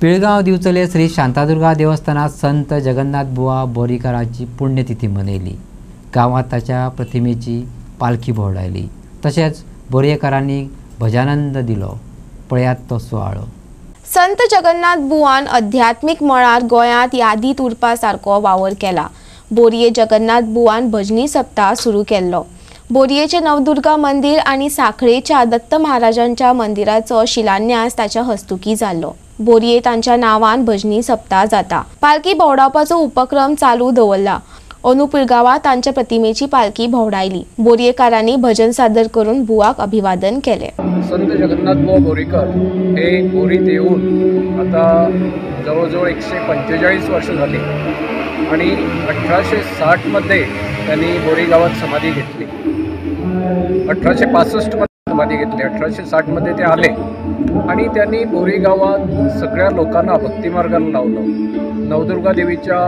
पिळगाव दिवचले श्री शांतादुर्गा देवस्थानात संत जगन्नाथ बुवा बोरीकरांची पुण्यतिथी मनयली। गावात ताच्या प्रतिमेची पालखी भोंवडायली। तशेंच बोरयेकरांनी भजनानंद दिलो। पळयात तो सुवाळो। संत जगन्नाथ बुवान आध्यात्मिक मळार गोंयांत यादीत उरपा सारको वावर केला। बोरये जगन्नाथ बुवान भजनी सप्ताह सुरू केल्लो। बोरयेचे नवदुर्गा मंदिर आणि साखळेच्या दत्त महाराजांच्या मंदिराचो शिलान्यास ताच्या हस्तुकी जाल्लो। बोरये तांच्या नावान भजनी सप्ताह जाता। पालखी भोंवडावपाचो उपक्रम चालू दवरला। अंदू पिळगावात तांच्या प्रतिमेची पालखी भोंवडायली। बोरयेकारांनी भजन सादर करून बुवाक अभिवादन केले। संत जगन्नाथ बुवा बोरीकर हे बोरीत येऊन आता जवळजवळ 145 वर्ष झाली आणि 1860 मध्ये त्यांनी बोरी गावात समाधी घेतली। 1865 मध्ये समाधी घेतली। 1860 मध्ये ते आले आणि त्यांनी बोरी गावात सगळ्या लोकांना भक्तिमार्गाला लावलं। नवदुर्गा देवीच्या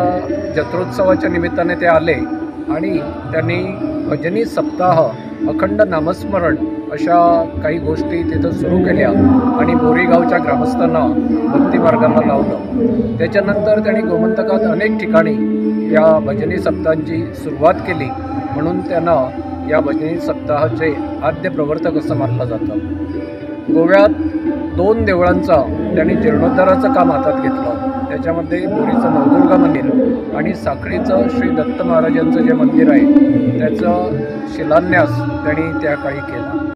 जत्रोत्सवाच्या निमित्ताने ते आले आणि त्यांनी भजनी सप्ताह, अखंड नामस्मरण अशा काही गोष्टी तिथं सुरू केल्या आणि बोरी गावच्या ग्रामस्थांना भक्तिमार्गाला लावलं। त्याच्यानंतर त्यांनी गोमंतकात अनेक ठिकाणी या भजनी सप्ताहांची सुरुवात केली, म्हणून त्यांना या भजनी सप्ताहाचे आद्य प्रवर्तक असं मानलं जातं। गोव्यात 2 देवळांचा त्यांनी जीर्णोद्धाराचं काम हातात घेतलं। त्याच्यामध्ये बोरीचं नवदुर्गा मंदिर आणि साखळीचं श्री दत्त महाराजांचं जे मंदिर आहे त्याचं शिलान्यास त्यांनी त्या काळी केला।